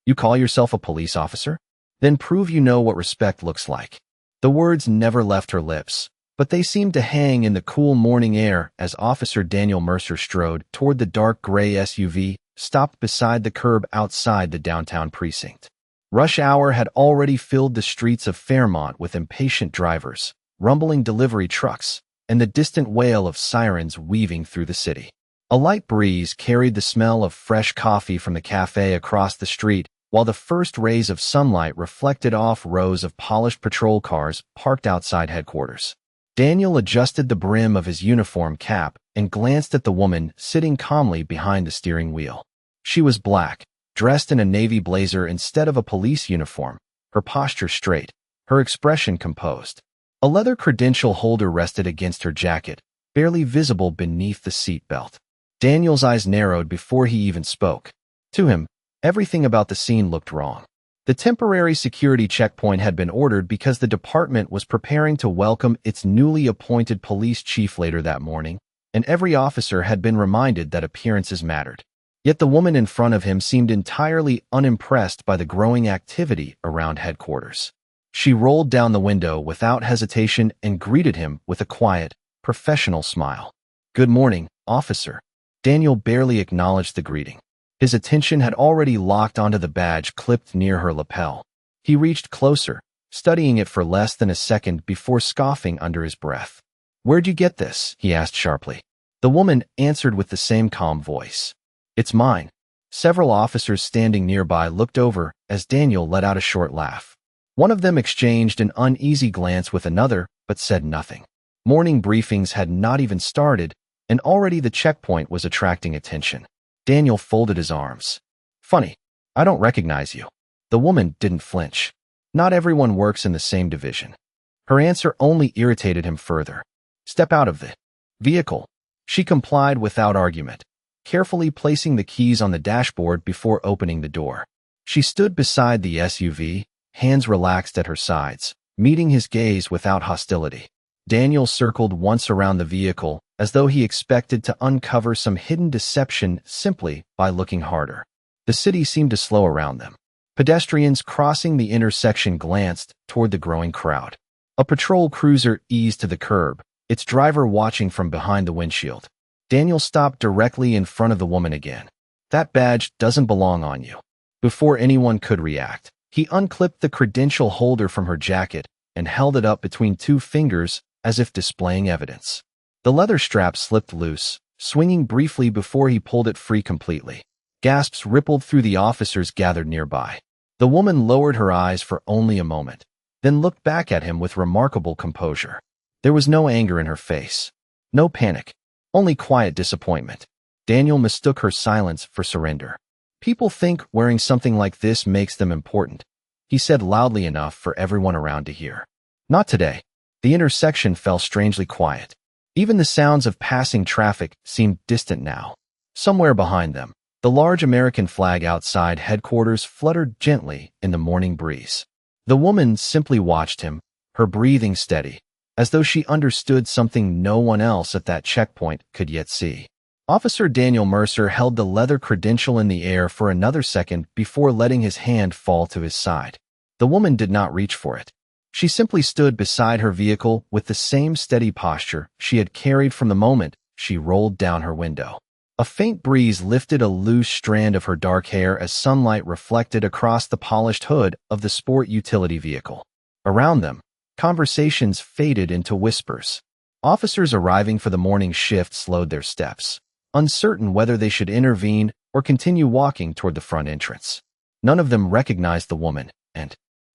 You call yourself a police officer? Then prove you know what respect looks like." The words never left her lips, but they seemed to hang in the cool morning air as Officer Daniel Mercer strode toward the dark gray SUV stopped beside the curb outside the downtown precinct. Rush hour had already filled the streets of Fairmont with impatient drivers, rumbling delivery trucks, and the distant wail of sirens weaving through the city. A light breeze carried the smell of fresh coffee from the cafe across the street, while the first rays of sunlight reflected off rows of polished patrol cars parked outside headquarters. Daniel adjusted the brim of his uniform cap and glanced at the woman sitting calmly behind the steering wheel. She was black, dressed in a navy blazer instead of a police uniform, her posture straight, her expression composed. A leather credential holder rested against her jacket, barely visible beneath the seat belt. Daniel's eyes narrowed before he even spoke. To him, everything about the scene looked wrong. The temporary security checkpoint had been ordered because the department was preparing to welcome its newly appointed police chief later that morning, and every officer had been reminded that appearances mattered. Yet the woman in front of him seemed entirely unimpressed by the growing activity around headquarters. She rolled down the window without hesitation and greeted him with a quiet, professional smile. "Good morning, officer." Daniel barely acknowledged the greeting. His attention had already locked onto the badge clipped near her lapel. He reached closer, studying it for less than a second before scoffing under his breath. "Where'd you get this?" he asked sharply. The woman answered with the same calm voice. "It's mine." Several officers standing nearby looked over as Daniel let out a short laugh. One of them exchanged an uneasy glance with another, but said nothing. Morning briefings had not even started, and already the checkpoint was attracting attention. Daniel folded his arms. "Funny, I don't recognize you." The woman didn't flinch. Not everyone works in the same division. Her answer only irritated him further. "Step out of the vehicle." She complied without argument, carefully placing the keys on the dashboard before opening the door. She stood beside the SUV, hands relaxed at her sides, meeting his gaze without hostility. Daniel circled once around the vehicle, as though he expected to uncover some hidden deception simply by looking harder. The city seemed to slow around them. Pedestrians crossing the intersection glanced toward the growing crowd. A patrol cruiser eased to the curb, its driver watching from behind the windshield. Daniel stopped directly in front of the woman again. "That badge doesn't belong on you." Before anyone could react, he unclipped the credential holder from her jacket and held it up between two fingers as if displaying evidence. The leather strap slipped loose, swinging briefly before he pulled it free completely. Gasps rippled through the officers gathered nearby. The woman lowered her eyes for only a moment, then looked back at him with remarkable composure. There was no anger in her face, no panic, only quiet disappointment. Daniel mistook her silence for surrender. "People think wearing something like this makes them important," he said loudly enough for everyone around to hear. "Not today." The intersection fell strangely quiet. Even the sounds of passing traffic seemed distant now. Somewhere behind them, the large American flag outside headquarters fluttered gently in the morning breeze. The woman simply watched him, her breathing steady, as though she understood something no one else at that checkpoint could yet see. Officer Daniel Mercer held the leather credential in the air for another second before letting his hand fall to his side. The woman did not reach for it. She simply stood beside her vehicle with the same steady posture she had carried from the moment she rolled down her window. A faint breeze lifted a loose strand of her dark hair as sunlight reflected across the polished hood of the sport utility vehicle. Around them, conversations faded into whispers. Officers arriving for the morning shift slowed their steps, uncertain whether they should intervene or continue walking toward the front entrance. None of them recognized the woman, and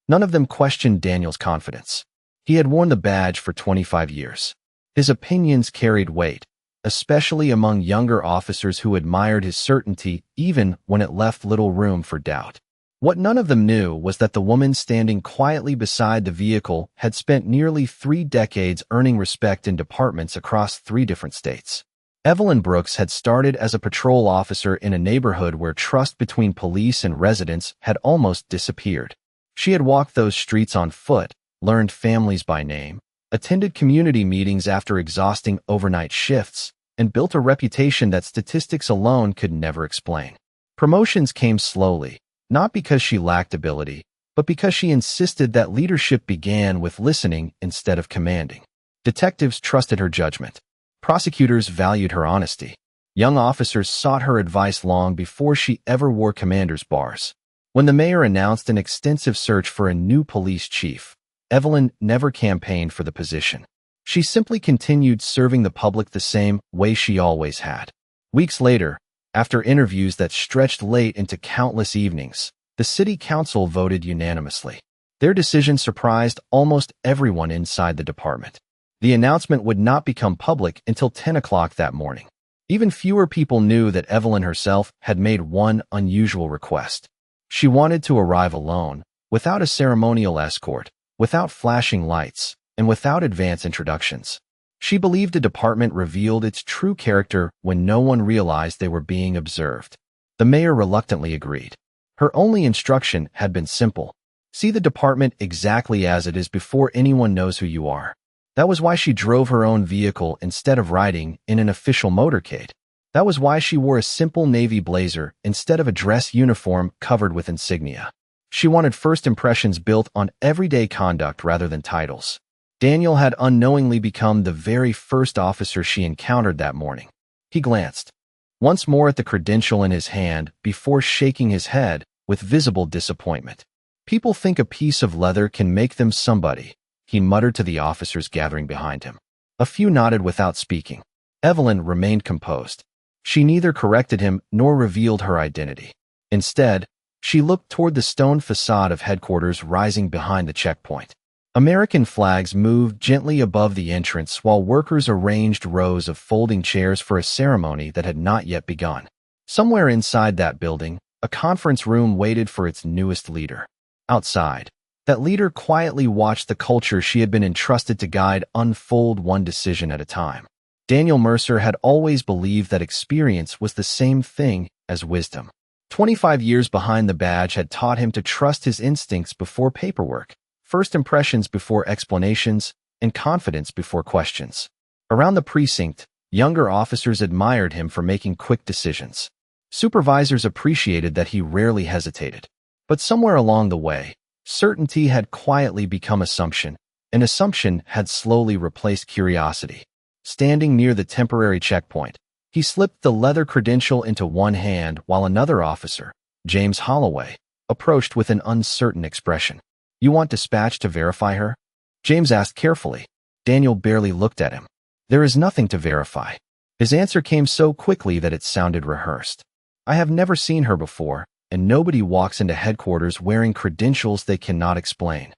none of them questioned Daniel's confidence. He had worn the badge for 25 years. His opinions carried weight, especially among younger officers who admired his certainty even when it left little room for doubt. What none of them knew was that the woman standing quietly beside the vehicle had spent nearly 3 decades earning respect in departments across 3 different states. Evelyn Brooks had started as a patrol officer in a neighborhood where trust between police and residents had almost disappeared. She had walked those streets on foot, learned families by name, attended community meetings after exhausting overnight shifts, and built a reputation that statistics alone could never explain. Promotions came slowly, not because she lacked ability, but because she insisted that leadership began with listening instead of commanding. Detectives trusted her judgment. Prosecutors valued her honesty. Young officers sought her advice long before she ever wore commander's bars. When the mayor announced an extensive search for a new police chief, Evelyn never campaigned for the position. She simply continued serving the public the same way she always had. Weeks later, after interviews that stretched late into countless evenings, the city council voted unanimously. Their decision surprised almost everyone inside the department. The announcement would not become public until 10 o'clock that morning. Even fewer people knew that Evelyn herself had made one unusual request. She wanted to arrive alone, without a ceremonial escort, without flashing lights, and without advance introductions. She believed the department revealed its true character when no one realized they were being observed. The mayor reluctantly agreed. Her only instruction had been simple: see the department exactly as it is before anyone knows who you are. That was why she drove her own vehicle instead of riding in an official motorcade. That was why she wore a simple navy blazer instead of a dress uniform covered with insignia. She wanted first impressions built on everyday conduct rather than titles. Daniel had unknowingly become the very first officer she encountered that morning. He glanced once more at the credential in his hand before shaking his head with visible disappointment. People think a piece of leather can make them somebody, he muttered to the officers gathering behind him. A few nodded without speaking. Evelyn remained composed. She neither corrected him nor revealed her identity. Instead, she looked toward the stone facade of headquarters rising behind the checkpoint. American flags moved gently above the entrance while workers arranged rows of folding chairs for a ceremony that had not yet begun. Somewhere inside that building, a conference room waited for its newest leader. Outside, that leader quietly watched the culture she had been entrusted to guide unfold one decision at a time. Daniel Mercer had always believed that experience was the same thing as wisdom. 25 years behind the badge had taught him to trust his instincts before paperwork, first impressions before explanations, and confidence before questions. Around the precinct, younger officers admired him for making quick decisions. Supervisors appreciated that he rarely hesitated. But somewhere along the way, certainty had quietly become assumption, and assumption had slowly replaced curiosity. Standing near the temporary checkpoint, he slipped the leather credential into one hand while another officer, James Holloway, approached with an uncertain expression. "You want dispatch to verify her?" James asked carefully. Daniel barely looked at him. "There is nothing to verify." His answer came so quickly that it sounded rehearsed. "I have never seen her before, and nobody walks into headquarters wearing credentials they cannot explain."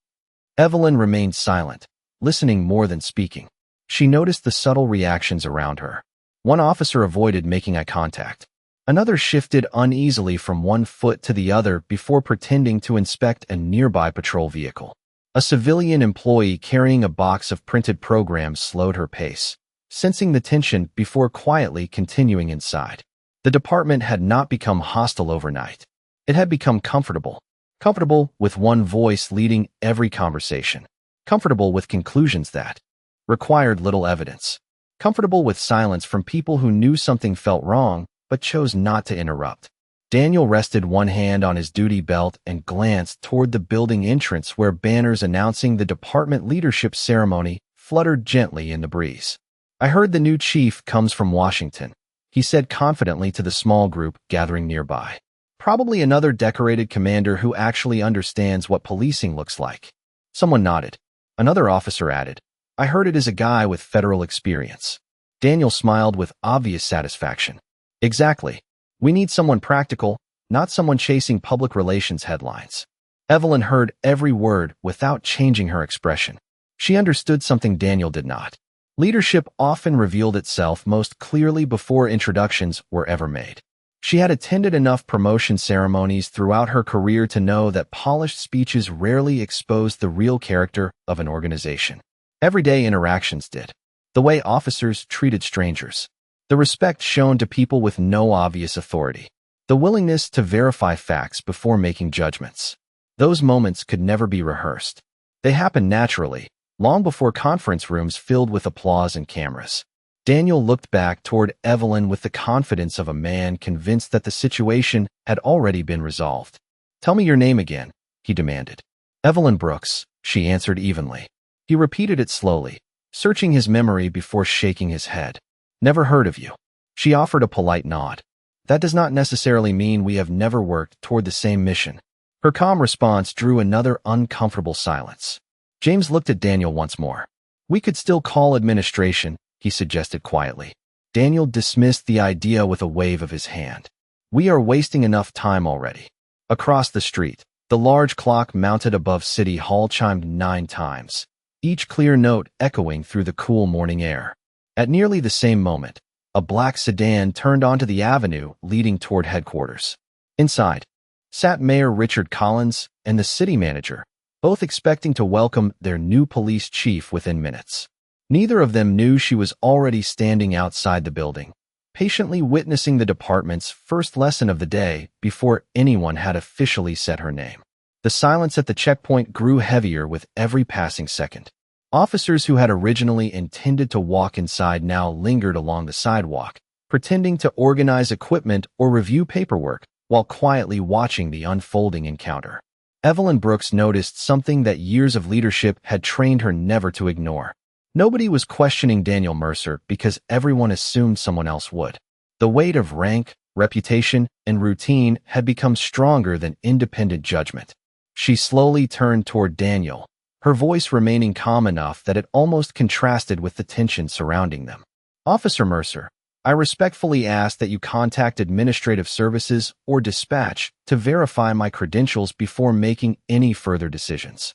Evelyn remained silent, listening more than speaking. She noticed the subtle reactions around her. One officer avoided making eye contact. Another shifted uneasily from one foot to the other before pretending to inspect a nearby patrol vehicle. A civilian employee carrying a box of printed programs slowed her pace, sensing the tension before quietly continuing inside. The department had not become hostile overnight. It had become comfortable. Comfortable with one voice leading every conversation. Comfortable with conclusions that required little evidence. Comfortable with silence from people who knew something felt wrong but chose not to interrupt. Daniel rested one hand on his duty belt and glanced toward the building entrance where banners announcing the department leadership ceremony fluttered gently in the breeze. "I heard the new chief comes from Washington," he said confidently to the small group gathering nearby. "Probably another decorated commander who actually understands what policing looks like." Someone nodded. Another officer added, "I heard it is a guy with federal experience." Daniel smiled with obvious satisfaction. "Exactly. We need someone practical, not someone chasing public relations headlines." Evelyn heard every word without changing her expression. She understood something Daniel did not. Leadership often revealed itself most clearly before introductions were ever made. She had attended enough promotion ceremonies throughout her career to know that polished speeches rarely exposed the real character of an organization. Everyday interactions did. The way officers treated strangers. The respect shown to people with no obvious authority. The willingness to verify facts before making judgments. Those moments could never be rehearsed. They happened naturally, long before conference rooms filled with applause and cameras. Daniel looked back toward Evelyn with the confidence of a man convinced that the situation had already been resolved. Tell me your name again, he demanded. Evelyn Brooks, she answered evenly. He repeated it slowly, searching his memory before shaking his head. Never heard of you. She offered a polite nod. That does not necessarily mean we have never worked toward the same mission. Her calm response drew another uncomfortable silence. James looked at Daniel once more. We could still call administration, he suggested quietly. Daniel dismissed the idea with a wave of his hand. We are wasting enough time already. Across the street, the large clock mounted above City Hall chimed 9 times, each clear note echoing through the cool morning air. At nearly the same moment, a black sedan turned onto the avenue leading toward headquarters. Inside sat Mayor Richard Collins and the city manager, both expecting to welcome their new police chief within minutes. Neither of them knew she was already standing outside the building, patiently witnessing the department's first lesson of the day before anyone had officially said her name. The silence at the checkpoint grew heavier with every passing second. Officers who had originally intended to walk inside now lingered along the sidewalk, pretending to organize equipment or review paperwork while quietly watching the unfolding encounter. Evelyn Brooks noticed something that years of leadership had trained her never to ignore. Nobody was questioning Daniel Mercer because everyone assumed someone else would. The weight of rank, reputation, and routine had become stronger than independent judgment. She slowly turned toward Daniel, her voice remaining calm enough that it almost contrasted with the tension surrounding them. Officer Mercer, I respectfully ask that you contact Administrative Services or Dispatch to verify my credentials before making any further decisions.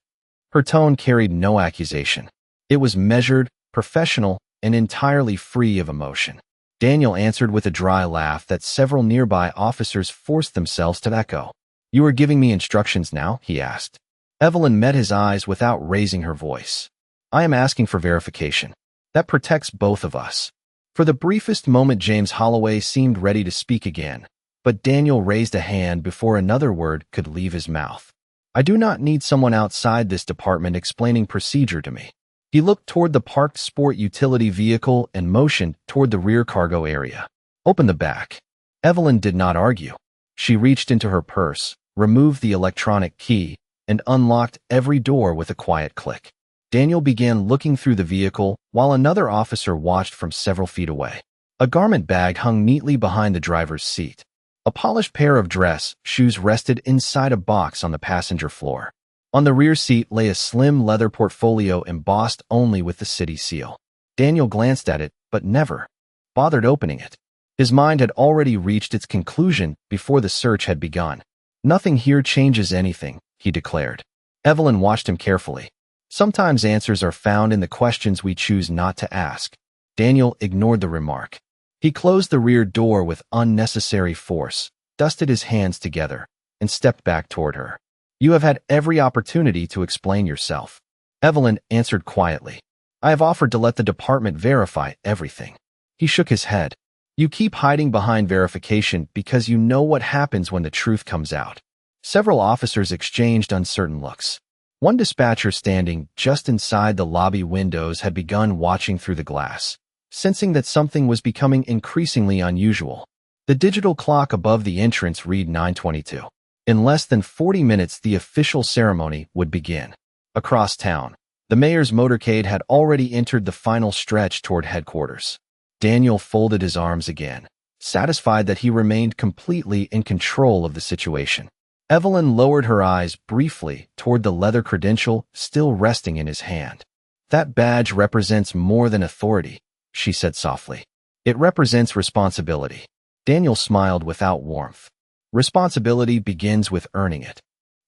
Her tone carried no accusation. It was measured, professional, and entirely free of emotion. Daniel answered with a dry laugh that several nearby officers forced themselves to echo. You are giving me instructions now? He asked. Evelyn met his eyes without raising her voice. I am asking for verification. That protects both of us. For the briefest moment, James Holloway seemed ready to speak again, but Daniel raised a hand before another word could leave his mouth. I do not need someone outside this department explaining procedure to me. He looked toward the parked sport utility vehicle and motioned toward the rear cargo area. Open the back. Evelyn did not argue. She reached into her purse, removed the electronic key, and unlocked every door with a quiet click. Daniel began looking through the vehicle while another officer watched from several feet away. A garment bag hung neatly behind the driver's seat. A polished pair of dress shoes rested inside a box on the passenger floor. On the rear seat lay a slim leather portfolio embossed only with the city seal. Daniel glanced at it, but never bothered opening it. His mind had already reached its conclusion before the search had begun. Nothing here changes anything, he declared. Evelyn watched him carefully. Sometimes answers are found in the questions we choose not to ask. Daniel ignored the remark. He closed the rear door with unnecessary force, dusted his hands together, and stepped back toward her. You have had every opportunity to explain yourself. Evelyn answered quietly. I have offered to let the department verify everything. He shook his head. You keep hiding behind verification because you know what happens when the truth comes out. Several officers exchanged uncertain looks. One dispatcher standing just inside the lobby windows had begun watching through the glass, sensing that something was becoming increasingly unusual. The digital clock above the entrance read 9:22. In less than 40 minutes, the official ceremony would begin. Across town, the mayor's motorcade had already entered the final stretch toward headquarters. Daniel folded his arms again, satisfied that he remained completely in control of the situation. Evelyn lowered her eyes briefly toward the leather credential still resting in his hand. That badge represents more than authority, she said softly. It represents responsibility. Daniel smiled without warmth. Responsibility begins with earning it.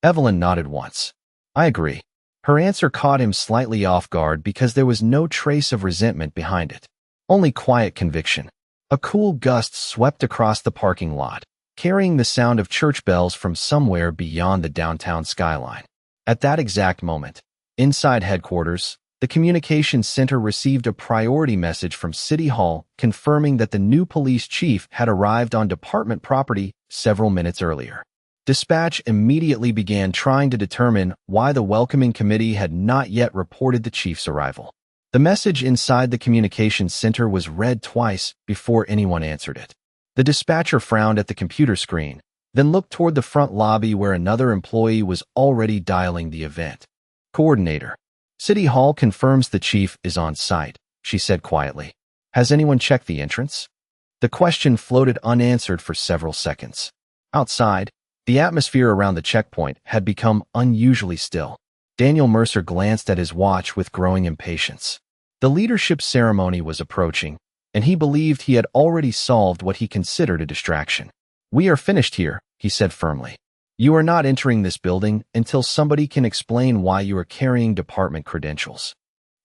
Evelyn nodded once. I agree. Her answer caught him slightly off guard because there was no trace of resentment behind it. Only quiet conviction. A cool gust swept across the parking lot, carrying the sound of church bells from somewhere beyond the downtown skyline. At that exact moment, inside headquarters, the communications center received a priority message from City Hall confirming that the new police chief had arrived on department property several minutes earlier. Dispatch immediately began trying to determine why the welcoming committee had not yet reported the chief's arrival. The message inside the communications center was read twice before anyone answered it. The dispatcher frowned at the computer screen, then looked toward the front lobby where another employee was already dialing the event. Coordinator. City Hall confirms the chief is on site, she said quietly. Has anyone checked the entrance? The question floated unanswered for several seconds. Outside, the atmosphere around the checkpoint had become unusually still. Daniel Mercer glanced at his watch with growing impatience. The leadership ceremony was approaching, and he believed he had already solved what he considered a distraction. We are finished here, he said firmly. You are not entering this building until somebody can explain why you are carrying department credentials.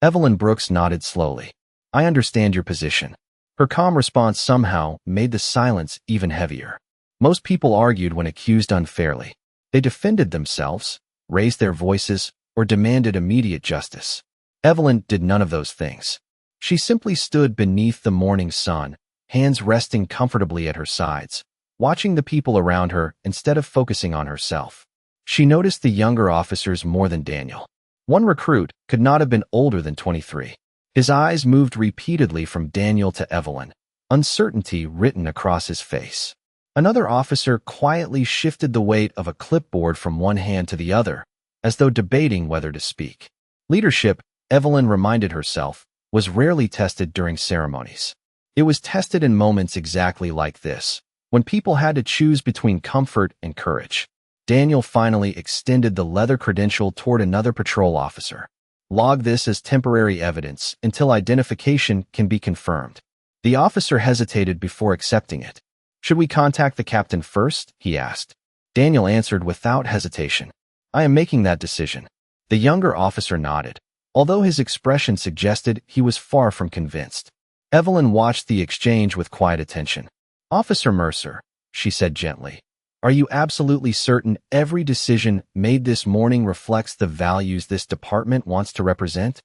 Evelyn Brooks nodded slowly. I understand your position. Her calm response somehow made the silence even heavier. Most people argued when accused unfairly. They defended themselves, raised their voices, or demanded immediate justice. Evelyn did none of those things. She simply stood beneath the morning sun, hands resting comfortably at her sides, watching the people around her instead of focusing on herself. She noticed the younger officers more than Daniel. One recruit could not have been older than 23. His eyes moved repeatedly from Daniel to Evelyn, uncertainty written across his face. Another officer quietly shifted the weight of a clipboard from one hand to the other, as though debating whether to speak. Leadership, Evelyn reminded herself, was rarely tested during ceremonies. It was tested in moments exactly like this, when people had to choose between comfort and courage. Daniel finally extended the leather credential toward another patrol officer. Log this as temporary evidence until identification can be confirmed. The officer hesitated before accepting it. Should we contact the captain first? He asked. Daniel answered without hesitation. I am making that decision. The younger officer nodded, although his expression suggested he was far from convinced. Evelyn watched the exchange with quiet attention. Officer Mercer, she said gently, are you absolutely certain every decision made this morning reflects the values this department wants to represent?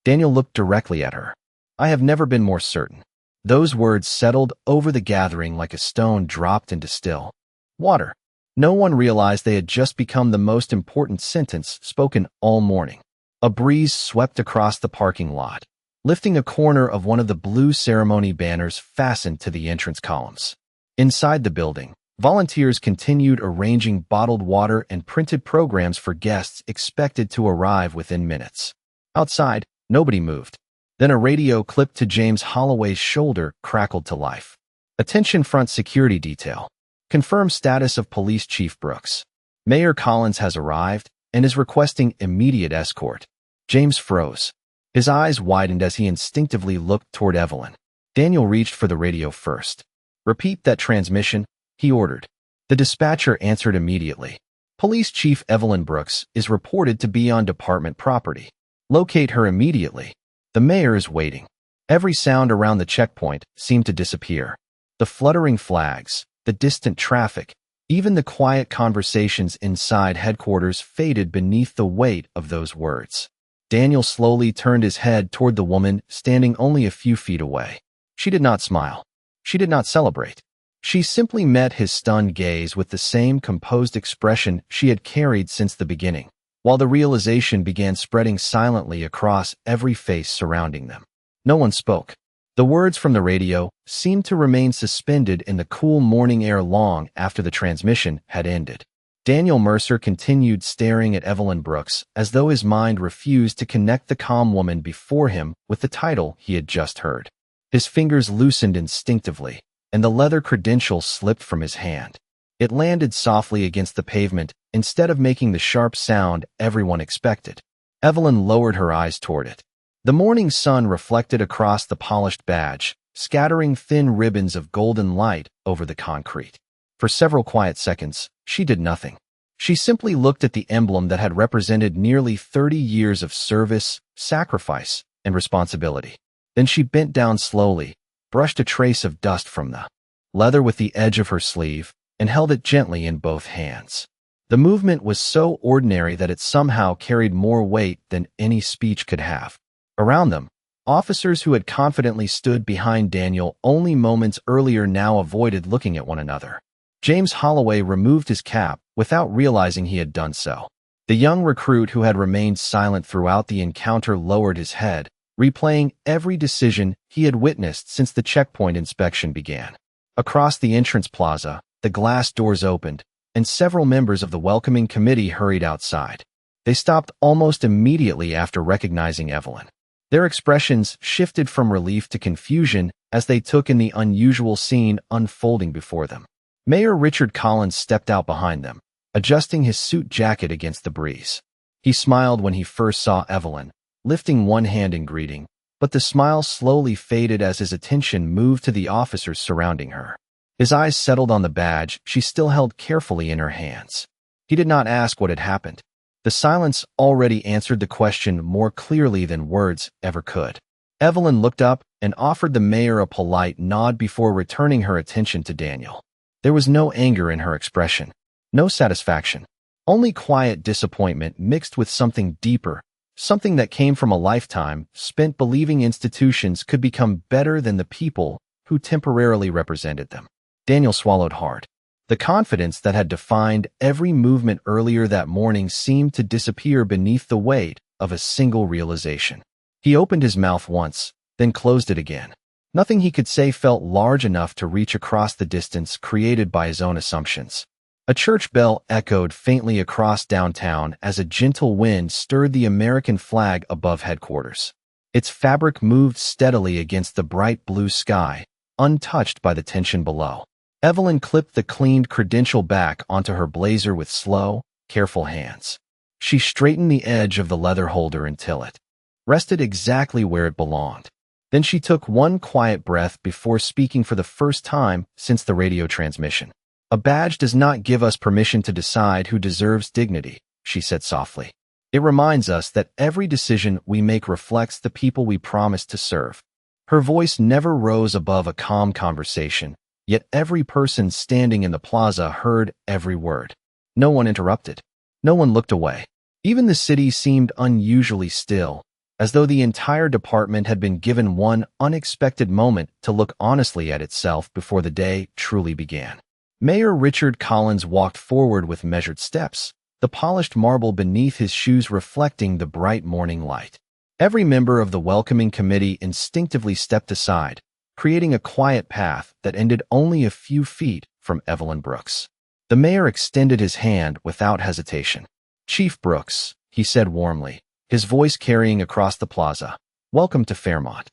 Daniel looked directly at her. I have never been more certain. Those words settled over the gathering like a stone dropped into still water. No one realized they had just become the most important sentence spoken all morning. A breeze swept across the parking lot, lifting a corner of one of the blue ceremony banners fastened to the entrance columns. Inside the building, volunteers continued arranging bottled water and printed programs for guests expected to arrive within minutes. Outside, nobody moved. Then a radio clipped to James Holloway's shoulder crackled to life. Attention front security detail. Confirm status of Police Chief Brooks. Mayor Collins has arrived and is requesting immediate escort. James froze. His eyes widened as he instinctively looked toward Evelyn. Daniel reached for the radio first. Repeat that transmission, he ordered. The dispatcher answered immediately. Police Chief Evelyn Brooks is reported to be on department property. Locate her immediately. The mayor is waiting. Every sound around the checkpoint seemed to disappear. The fluttering flags, the distant traffic, even the quiet conversations inside headquarters faded beneath the weight of those words. Daniel slowly turned his head toward the woman standing only a few feet away. She did not smile. She did not celebrate. She simply met his stunned gaze with the same composed expression she had carried since the beginning, while the realization began spreading silently across every face surrounding them. No one spoke. The words from the radio seemed to remain suspended in the cool morning air long after the transmission had ended. Daniel Mercer continued staring at Evelyn Brooks as though his mind refused to connect the calm woman before him with the title he had just heard. His fingers loosened instinctively, and the leather credential slipped from his hand. It landed softly against the pavement instead of making the sharp sound everyone expected. Evelyn lowered her eyes toward it. The morning sun reflected across the polished badge, scattering thin ribbons of golden light over the concrete. For several quiet seconds, she did nothing. She simply looked at the emblem that had represented nearly 30 years of service, sacrifice, and responsibility. Then she bent down slowly, brushed a trace of dust from the leather with the edge of her sleeve, and held it gently in both hands. The movement was so ordinary that it somehow carried more weight than any speech could have. Around them, officers who had confidently stood behind Daniel only moments earlier now avoided looking at one another. James Holloway removed his cap without realizing he had done so. The young recruit who had remained silent throughout the encounter lowered his head, replaying every decision he had witnessed since the checkpoint inspection began. Across the entrance plaza, the glass doors opened, and several members of the welcoming committee hurried outside. They stopped almost immediately after recognizing Evelyn. Their expressions shifted from relief to confusion as they took in the unusual scene unfolding before them. Mayor Richard Collins stepped out behind them, adjusting his suit jacket against the breeze. He smiled when he first saw Evelyn, lifting one hand in greeting, but the smile slowly faded as his attention moved to the officers surrounding her. His eyes settled on the badge she still held carefully in her hands. He did not ask what had happened. The silence already answered the question more clearly than words ever could. Evelyn looked up and offered the mayor a polite nod before returning her attention to Daniel. There was no anger in her expression, no satisfaction, only quiet disappointment mixed with something deeper, something that came from a lifetime spent believing institutions could become better than the people who temporarily represented them. Daniel swallowed hard. The confidence that had defined every movement earlier that morning seemed to disappear beneath the weight of a single realization. He opened his mouth once, then closed it again. Nothing he could say felt large enough to reach across the distance created by his own assumptions. A church bell echoed faintly across downtown as a gentle wind stirred the American flag above headquarters. Its fabric moved steadily against the bright blue sky, untouched by the tension below. Evelyn clipped the cleaned credential back onto her blazer with slow, careful hands. She straightened the edge of the leather holder until it rested exactly where it belonged. Then she took one quiet breath before speaking for the first time since the radio transmission. "A badge does not give us permission to decide who deserves dignity," she said softly. "It reminds us that every decision we make reflects the people we promise to serve." Her voice never rose above a calm conversation, yet every person standing in the plaza heard every word. No one interrupted. No one looked away. Even the city seemed unusually still, as though the entire department had been given one unexpected moment to look honestly at itself before the day truly began. Mayor Richard Collins walked forward with measured steps, the polished marble beneath his shoes reflecting the bright morning light. Every member of the welcoming committee instinctively stepped aside, creating a quiet path that ended only a few feet from Evelyn Brooks. The mayor extended his hand without hesitation. "Chief Brooks," he said warmly, his voice carrying across the plaza, "welcome to Fairmont."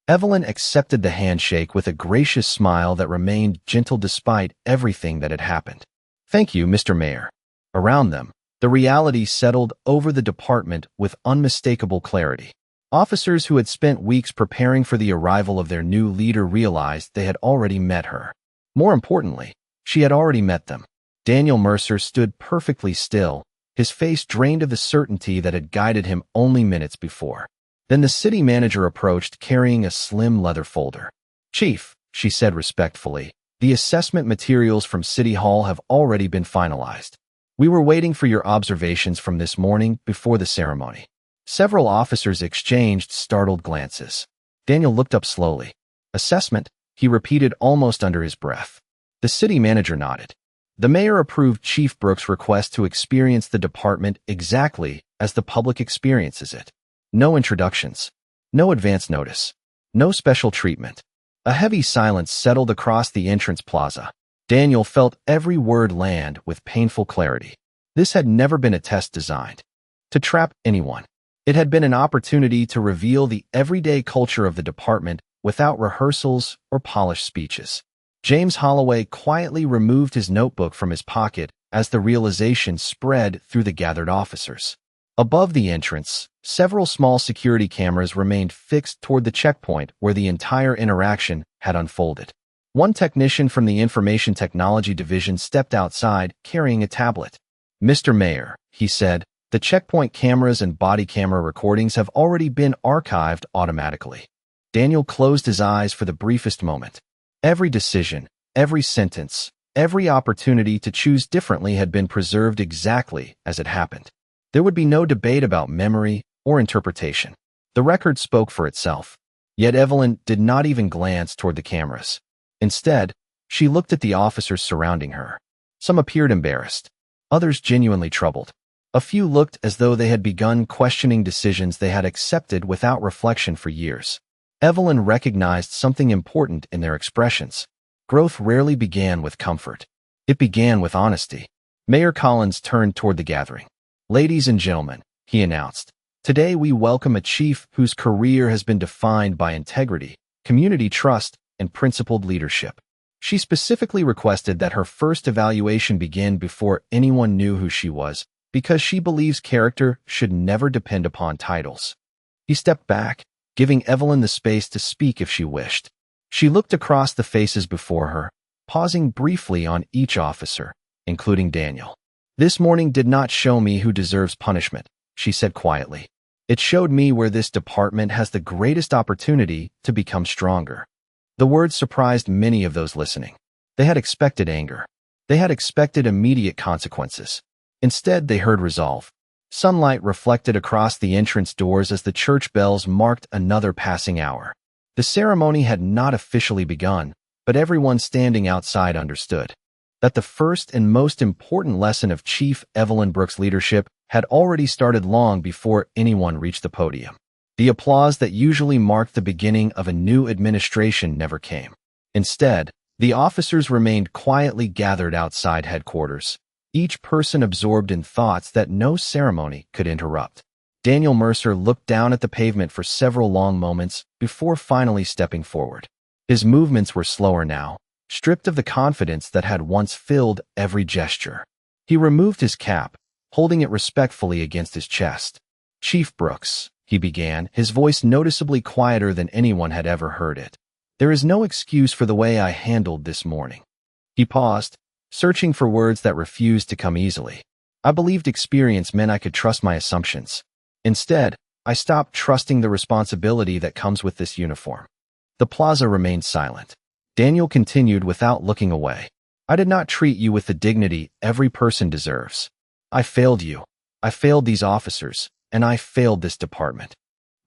Evelyn accepted the handshake with a gracious smile that remained gentle despite everything that had happened. "Thank you, Mr. Mayor." Around them, the reality settled over the department with unmistakable clarity. Officers who had spent weeks preparing for the arrival of their new leader realized they had already met her. More importantly, she had already met them. Daniel Mercer stood perfectly still, his face drained of the certainty that had guided him only minutes before. Then the city manager approached carrying a slim leather folder. "Chief," she said respectfully, "the assessment materials from City Hall have already been finalized. We were waiting for your observations from this morning before the ceremony." Several officers exchanged startled glances. Daniel looked up slowly. "Assessment," he repeated almost under his breath. The city manager nodded. The mayor approved Chief Brooks' request to experience the department exactly as the public experiences it. No introductions, no advance notice, no special treatment. A heavy silence settled across the entrance plaza. Daniel felt every word land with painful clarity. This had never been a test designed to trap anyone. It had been an opportunity to reveal the everyday culture of the department without rehearsals or polished speeches. James Holloway quietly removed his notebook from his pocket as the realization spread through the gathered officers. Above the entrance, several small security cameras remained fixed toward the checkpoint where the entire interaction had unfolded. One technician from the Information Technology Division stepped outside carrying a tablet. "Mr. Mayor," he said, "the checkpoint cameras and body camera recordings have already been archived automatically." Daniel closed his eyes for the briefest moment. Every decision, every sentence, every opportunity to choose differently had been preserved exactly as it happened. There would be no debate about memory or interpretation. The record spoke for itself. Yet Evelyn did not even glance toward the cameras. Instead, she looked at the officers surrounding her. Some appeared embarrassed, others genuinely troubled. A few looked as though they had begun questioning decisions they had accepted without reflection for years. Evelyn recognized something important in their expressions. Growth rarely began with comfort. It began with honesty. Mayor Collins turned toward the gathering. "Ladies and gentlemen," he announced, "today we welcome a chief whose career has been defined by integrity, community trust, and principled leadership. She specifically requested that her first evaluation begin before anyone knew who she was, because she believes character should never depend upon titles." He stepped back, giving Evelyn the space to speak if she wished. She looked across the faces before her, pausing briefly on each officer, including Daniel. "This morning did not show me who deserves punishment," she said quietly. "It showed me where this department has the greatest opportunity to become stronger." The words surprised many of those listening. They had expected anger. They had expected immediate consequences. Instead, they heard resolve. Sunlight reflected across the entrance doors as the church bells marked another passing hour. The ceremony had not officially begun, but everyone standing outside understood that the first and most important lesson of Chief Evelyn Brooks' leadership had already started long before anyone reached the podium. The applause that usually marked the beginning of a new administration never came. Instead, the officers remained quietly gathered outside headquarters, each person absorbed in thoughts that no ceremony could interrupt. Daniel Mercer looked down at the pavement for several long moments before finally stepping forward. His movements were slower now, stripped of the confidence that had once filled every gesture. He removed his cap, holding it respectfully against his chest. "Chief Brooks," he began, his voice noticeably quieter than anyone had ever heard it, "there is no excuse for the way I handled this morning." He paused, searching for words that refused to come easily. "I believed experience meant I could trust my assumptions. Instead, I stopped trusting the responsibility that comes with this uniform." The plaza remained silent. Daniel continued without looking away. "I did not treat you with the dignity every person deserves. I failed you. I failed these officers, and I failed this department."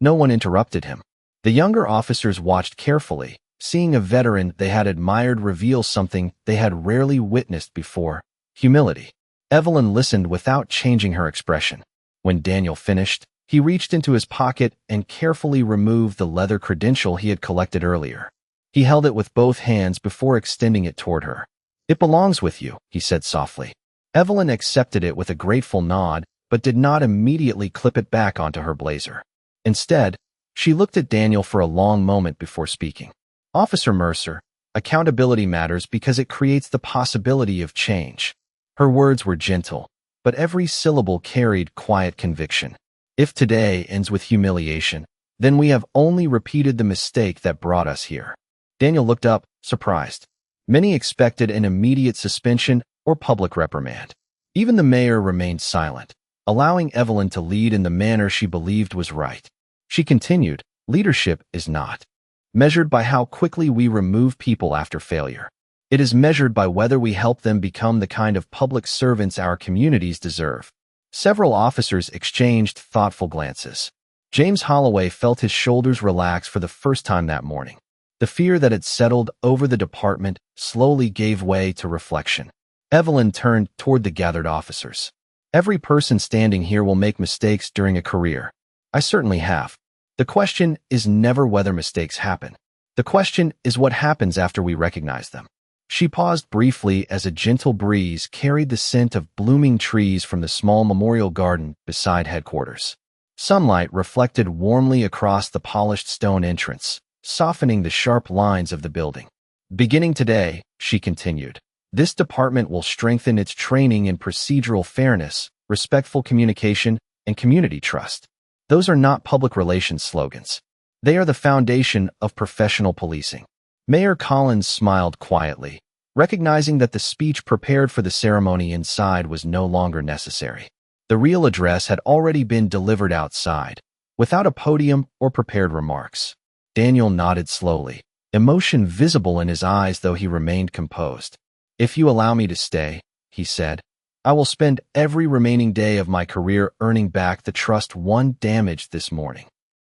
No one interrupted him. The younger officers watched carefully, seeing a veteran they had admired reveal something they had rarely witnessed before: humility. Evelyn listened without changing her expression. When Daniel finished, he reached into his pocket and carefully removed the leather credential he had collected earlier. He held it with both hands before extending it toward her. "It belongs with you," he said softly. Evelyn accepted it with a grateful nod, but did not immediately clip it back onto her blazer. Instead, she looked at Daniel for a long moment before speaking. "Officer Mercer, accountability matters because it creates the possibility of change." Her words were gentle, but every syllable carried quiet conviction. "If today ends with humiliation, then we have only repeated the mistake that brought us here." Daniel looked up, surprised. Many expected an immediate suspension or public reprimand. Even the mayor remained silent, allowing Evelyn to lead in the manner she believed was right. She continued, "Leadership is not measured by how quickly we remove people after failure. It is measured by whether we help them become the kind of public servants our communities deserve." Several officers exchanged thoughtful glances. James Holloway felt his shoulders relax for the first time that morning. The fear that had settled over the department slowly gave way to reflection. Evelyn turned toward the gathered officers. "Every person standing here will make mistakes during a career. I certainly have. The question is never whether mistakes happen. The question is what happens after we recognize them." She paused briefly as a gentle breeze carried the scent of blooming trees from the small memorial garden beside headquarters. Sunlight reflected warmly across the polished stone entrance, softening the sharp lines of the building. "Beginning today," she continued, "this department will strengthen its training in procedural fairness, respectful communication, and community trust. Those are not public relations slogans. They are the foundation of professional policing." Mayor Collins smiled quietly, recognizing that the speech prepared for the ceremony inside was no longer necessary. The real address had already been delivered outside, without a podium or prepared remarks. Daniel nodded slowly, emotion visible in his eyes though he remained composed. "If you allow me to stay," he said, "I will spend every remaining day of my career earning back the trust one damaged this morning."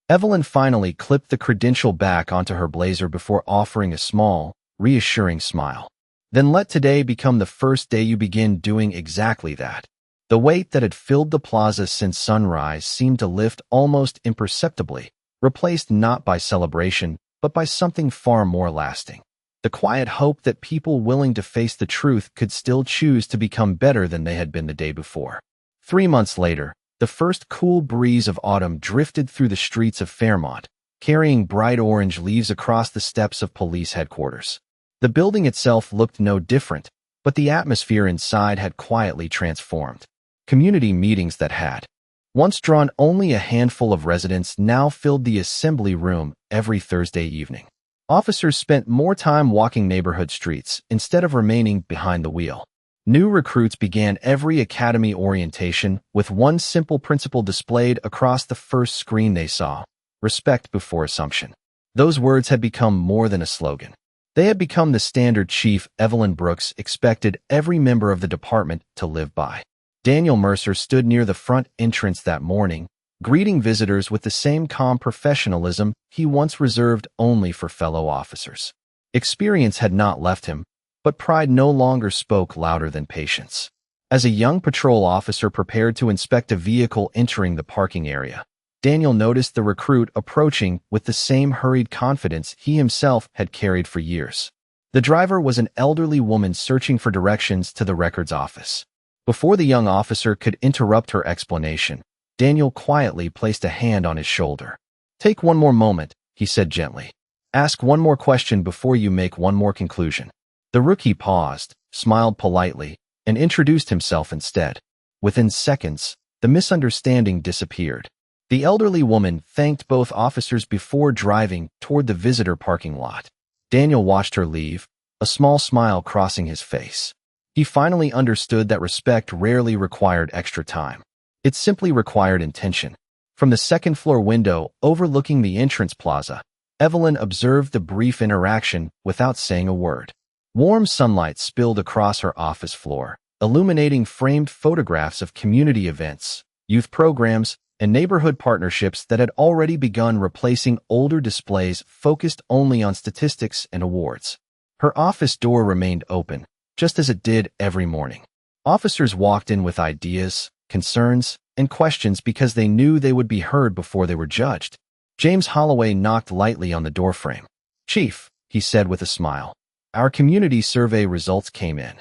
Evelyn finally clipped the credential back onto her blazer before offering a small, reassuring smile. "Then let today become the first day you begin doing exactly that." The weight that had filled the plaza since sunrise seemed to lift almost imperceptibly, replaced not by celebration, but by something far more lasting. the quiet hope that people willing to face the truth could still choose to become better than they had been the day before. 3 months later, the first cool breeze of autumn drifted through the streets of Fairmont, carrying bright orange leaves across the steps of police headquarters. The building itself looked no different, but the atmosphere inside had quietly transformed. Community meetings that had once drawn only a handful of residents now filled the assembly room every Thursday evening. Officers spent more time walking neighborhood streets instead of remaining behind the wheel. New recruits began every academy orientation with one simple principle displayed across the first screen they saw: respect before assumption. Those words had become more than a slogan. They had become the standard Chief Evelyn Brooks expected every member of the department to live by. Daniel Mercer stood near the front entrance that morning, greeting visitors with the same calm professionalism he once reserved only for fellow officers. Experience had not left him, but pride no longer spoke louder than patience. As a young patrol officer prepared to inspect a vehicle entering the parking area, Daniel noticed the recruit approaching with the same hurried confidence he himself had carried for years. The driver was an elderly woman searching for directions to the records office. Before the young officer could interrupt her explanation, Daniel quietly placed a hand on his shoulder. "Take one more moment," he said gently. "Ask one more question before you make one more conclusion." The rookie paused, smiled politely, and introduced himself instead. Within seconds, the misunderstanding disappeared. The elderly woman thanked both officers before driving toward the visitor parking lot. Daniel watched her leave, a small smile crossing his face. He finally understood that respect rarely required extra time. It simply required intention. From the second-floor window overlooking the entrance plaza, Evelyn observed the brief interaction without saying a word. Warm sunlight spilled across her office floor, illuminating framed photographs of community events, youth programs, and neighborhood partnerships that had already begun replacing older displays focused only on statistics and awards. Her office door remained open, just as it did every morning. Officers walked in with ideas, concerns, and questions because they knew they would be heard before they were judged. James Holloway knocked lightly on the doorframe. "Chief," he said with a smile, "our community survey results came in."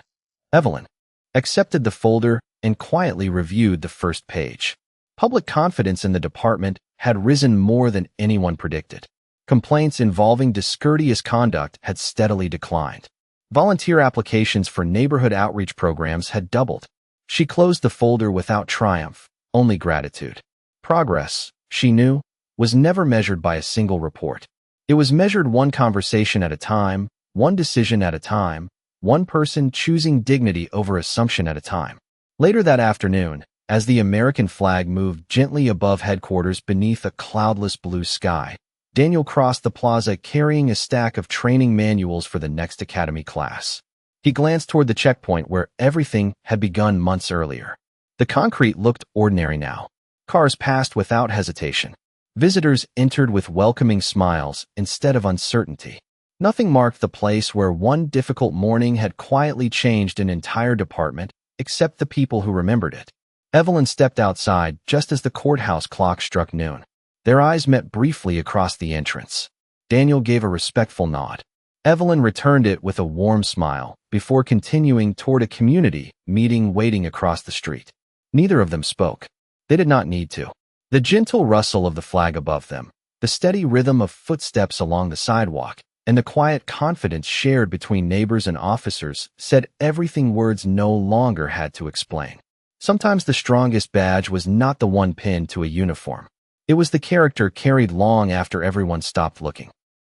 Evelyn accepted the folder and quietly reviewed the first page. Public confidence in the department had risen more than anyone predicted. Complaints involving discourteous conduct had steadily declined. Volunteer applications for neighborhood outreach programs had doubled. She closed the folder without triumph, only gratitude. Progress, she knew, was never measured by a single report. It was measured one conversation at a time, one decision at a time, one person choosing dignity over assumption at a time. Later that afternoon, as the American flag moved gently above headquarters beneath a cloudless blue sky, Daniel crossed the plaza carrying a stack of training manuals for the next academy class. He glanced toward the checkpoint where everything had begun months earlier. The concrete looked ordinary now. Cars passed without hesitation. Visitors entered with welcoming smiles instead of uncertainty. Nothing marked the place where one difficult morning had quietly changed an entire department, except the people who remembered it. Evelyn stepped outside just as the courthouse clock struck noon. Their eyes met briefly across the entrance. Daniel gave a respectful nod. Evelyn returned it with a warm smile before continuing toward a community meeting waiting across the street. Neither of them spoke. They did not need to. The gentle rustle of the flag above them, the steady rhythm of footsteps along the sidewalk, and the quiet confidence shared between neighbors and officers said everything words no longer had to explain. Sometimes the strongest badge was not the one pinned to a uniform. It was the character carried long after everyone stopped looking.